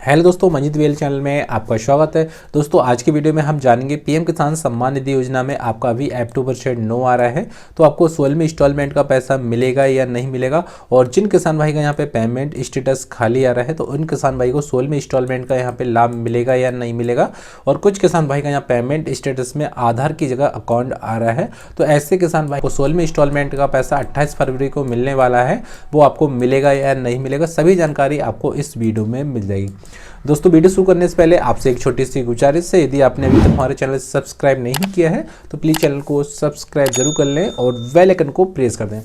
Hello दोस्तों, Manjeet well channel में आपका स्वागत है। दोस्तों आज की वीडियो में हम जानेंगे पीएम किसान सम्मान निधि योजना में आपका अभी ऐप 2% नो आ रहा है, तो आपको 16वें इंस्टॉलमेंट का पैसा मिलेगा या नहीं मिलेगा। और जिन किसान भाई का यहाँ पे पेमेंट स्टेटस खाली आ रहा है तो उन किसान भाई को 16वें इंस्टॉलमेंट का यहाँ पे लाभ मिलेगा या नहीं मिलेगा। और कुछ किसान भाई का यहाँ पेमेंट स्टेटस में आधार की जगह अकाउंट आ रहा है, तो ऐसे किसान भाई को 16वें इंस्टॉलमेंट का पैसा 28 फरवरी को मिलने वाला है, वो आपको मिलेगा या नहीं मिलेगा, सभी जानकारी आपको इस वीडियो में मिल जाएगी। दोस्तों वीडियो शुरू करने से पहले आपसे एक छोटी सी गुजारिश है, यदि आपने अभी तक हमारे चैनल से सब्सक्राइब नहीं किया है तो प्लीज़ चैनल को सब्सक्राइब जरूर कर लें और बेल आइकन को प्रेस कर दें।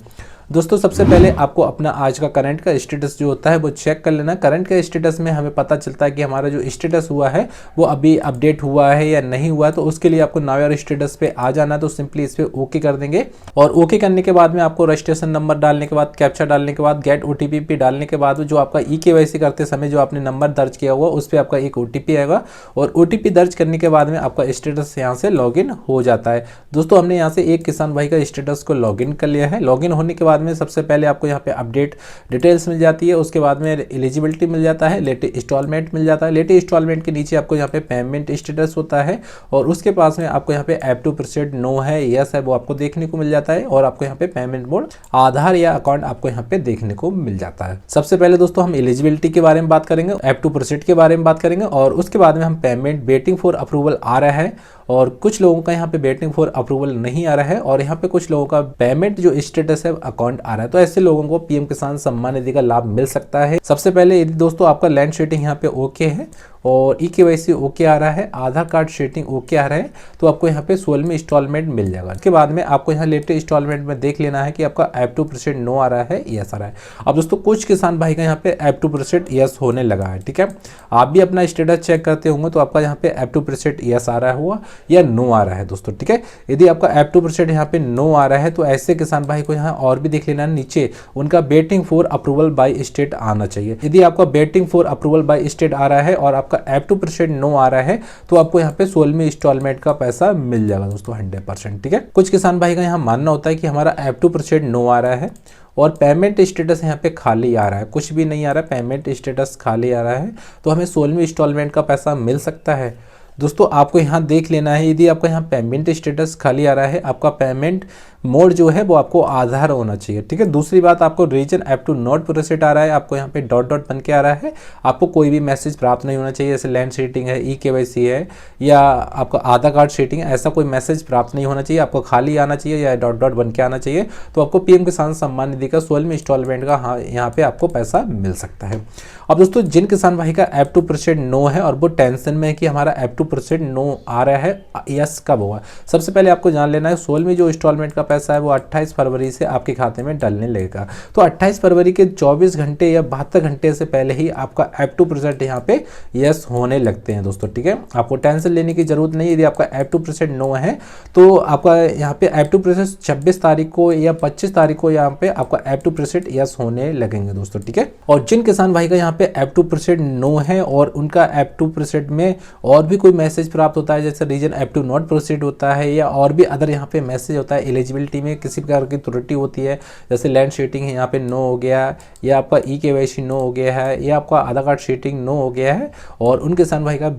दोस्तों सबसे पहले आपको अपना आज का करंट का स्टेटस जो होता है वो चेक कर लेना। करंट का स्टेटस में हमें पता चलता है कि हमारा जो स्टेटस हुआ है वो अभी अपडेट हुआ है या नहीं हुआ, तो उसके लिए आपको नाउ योर स्टेटस पे आ जाना है, तो सिंपली इस पर ओके कर देंगे। और ओके करने के बाद में आपको रजिस्ट्रेशन नंबर डालने के बाद, कैप्चा डालने के बाद, गेट ओटीपी पे डालने के बाद जो आपका केवाईसी करते समय जो आपने नंबर दर्ज किया हुआ उस पर आपका एक ओटीपी आएगा, और ओटीपी दर्ज करने के बाद में आपका स्टेटस यहाँ से लॉगिन हो जाता है। दोस्तों हमने यहाँ से एक किसान भाई का स्टेटस को लॉगिन कर लिया है। लॉगिन होने के बाद में सबसे पहले आपको यहाँ पे अपडेट डिटेल्स मिल जाती है, उसके बाद में एलिजिबिलिटी मिल जाता है, लेट इंस्टॉलमेंट मिल जाता है। लेट इंस्टॉलमेंट के नीचे आपको यहाँ पे पेमेंट स्टेटस होता है, और उसके पास में आपको यहाँ पे ऐप 2% नो है, यस है, वो आपको देखने को मिल जाता है। और आपको यहाँ पे पेमेंट मोड आधार या अकाउंट आपको यहाँ पे देखने को मिल जाता है। सबसे पहले दोस्तों हम एलिजिबिलिटी के बारे में बात करेंगे, ऐप 2% के बारे में बात करेंगे, और उसके बाद में हम पेमेंट वेटिंग फॉर अप्रूवल आ रहा है, और कुछ लोगों का यहाँ पे वेटिंग फॉर अप्रूवल नहीं आ रहा है, और यहाँ पे कुछ लोगों का पेमेंट जो स्टेटस है अकाउंट आ रहा है। तो ऐसे लोगों को पीएम किसान सम्मान निधि का लाभ मिल सकता है। सबसे पहले यदि दोस्तों आपका लैंड शेडिंग यहाँ पे ओके है और केवाईसी ओके आ रहा है, आधार कार्ड शेडिंग ओके आ रहा है, तो आपको यहाँ पे 16वें इंस्टॉलमेंट मिल जाएगा। इसके बाद में आपको यहाँ लेटेस्ट इंस्टॉलमेंट में देख लेना है कि आपका ऐप 2% नो आ रहा है, यस आ रहा है। अब दोस्तों कुछ किसान भाई का यहाँ पे ऐप 2% यस होने लगा है, ठीक है। आप भी अपना स्टेटस चेक करते होंगे तो आपका यहाँ पे ऐप 2% यस आ रहा हुआ या नो आ रहा है दोस्तों, ठीक है। यदि आपका ऐप 2% यहाँ पे नो आ रहा है तो ऐसे किसान भाई को यहाँ और भी देख लेना है, नीचे उनका waiting for approval by state आना चाहिए। यदि आपका waiting for approval by state आ रहा है और आपका ऐप 2% नो आ रहा है तो आपको यहाँ पे 16वें इंस्टॉलमेंट का पैसा मिल जाएगा दोस्तों 100%, ठीक है। कुछ किसान भाई का यहाँ मानना होता है कि हमारा ऐप 2% नो आ रहा है और पेमेंट स्टेटस यहाँ पे खाली आ रहा है, कुछ भी नहीं आ रहा है, पेमेंट स्टेटस खाली आ रहा है, तो हमें 16वें इंस्टॉलमेंट का पैसा मिल सकता है। दोस्तों आपको यहाँ देख लेना है, यदि आपका यहाँ पेमेंट स्टेटस खाली आ रहा है, आपका पेमेंट मोड जो है वो आपको आधार होना चाहिए, ठीक है। दूसरी बात, आपको reason app to not proceed आ रहा है, आपको यहाँ पे डॉट डॉट बन के आ रहा है, आपको कोई भी मैसेज प्राप्त नहीं होना चाहिए, जैसे लैंड शेडिंग है, केवाईसी है या आपका आधार कार्ड शेडिंग है, ऐसा कोई मैसेज प्राप्त नहीं होना चाहिए, आपको खाली आना चाहिए या डॉट डॉट बन के आना चाहिए, तो आपको पीएम किसान सम्मान निधि का 16वें इंस्टॉलमेंट का हाँ यहाँ पे आपको पैसा मिल सकता है। अब दोस्तों जिन किसान भाई का ऐप 2% नो है और वो टेंशन में है कि हमारा ऐप 2% नो आ रहा है, यस कब होगा, सबसे पहले आपको जान लेना है 16वें जो इंस्टॉलमेंट का पैसा है वो 28 फरवरी से आपके खाते में डलने लगेगा। तो 28 फरवरी के 24 घंटे या 72 घंटे से पहले ही आपका ऐप 2% यहाँ पे यस होने लगते हैं दोस्तों, ठीक है। आपको टेंशन लेने की जरूरत नहीं। यदि आपका ऐप 2% नो है तो आपका यहाँ पे ऐप 2% 26 तारीख को या 25 तारीख को यहाँ पे आपका ऐप 2% यस होने लगेंगे दोस्तों, ठीक है। और जिन किसान भाई का यहाँ पे ऐप 2% नो है और उनका ऐप 2% में और भी कोई मैसेज प्राप्त होता है, जैसे reason app to not proceed होता है या और भी अदर यहाँ पे मैसेज होता है, एलिजिबिलिटी में किसी प्रकार की त्रुटि होती है, जैसे लैंड शेडिंग है यहाँ पे नो हो गया, या आपका केवाईसी नो हो गया है, या आपका आधार कार्ड शेडिंग नो हो गया है, और उन किसान भाई का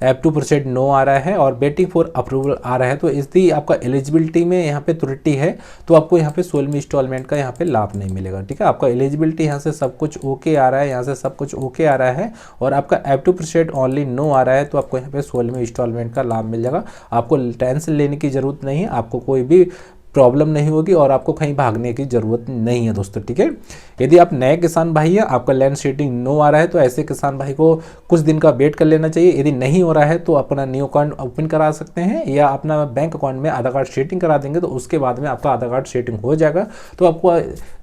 ऐप 2% नो आ रहा है और वेटिंग फॉर अप्रूवल आ रहा है, तो इसलिए आपका एलिजिबिलिटी में यहाँ पे त्रुटि है, तो आपको यहाँ पे 16वें इंस्टॉलमेंट का यहाँ पे लाभ नहीं मिलेगा, ठीक है। आपका एलिजिबिलिटी यहाँ से सब कुछ ओके आ रहा है, यहाँ से सब कुछ ओके आ रहा है, और आपका ऐप 2% ओनली नो आ रहा है, तो आपको यहाँ पे 16वें इंस्टॉलमेंट का लाभ मिल जाएगा। आपको टेंशन लेने की जरूरत नहीं है, आपको कोई भी प्रॉब्लम नहीं होगी और आपको कहीं भागने की जरूरत नहीं है दोस्तों, ठीक है। यदि आप नए किसान भाई हैं, आपका लैंड शेडिंग नो आ रहा है, तो ऐसे किसान भाई को कुछ दिन का वेट कर लेना चाहिए। यदि नहीं हो रहा है तो अपना न्यू अकाउंट ओपन करा सकते हैं या अपना बैंक अकाउंट में आधार कार्ड शेडिंग करा देंगे, तो उसके बाद में आपका आधार कार्ड शेडिंग हो जाएगा, तो आपको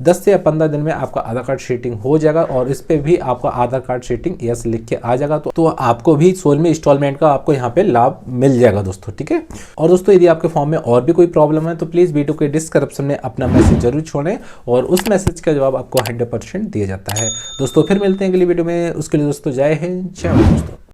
10 से 15 दिन में आपका आधार कार्ड शेडिंग हो जाएगा, और इस पर भी आपका आधार कार्ड शेडिंग यस लिख के आ जाएगा, तो आपको भी 16वें इंस्टॉलमेंट का आपको यहाँ पे लाभ मिल जाएगा दोस्तों, ठीक है। और दोस्तों यदि आपके फॉर्म में और भी कोई प्रॉब्लम है तो प्लीज वीडियो के डिस्क्रिप्शन में अपना मैसेज जरूर छोड़ें, और उस मैसेज का जवाब आपको 100% दिया जाता है। दोस्तों फिर मिलते हैं अगली वीडियो में, उसके लिए दोस्तों जय हिंद, जय भारत दोस्तों।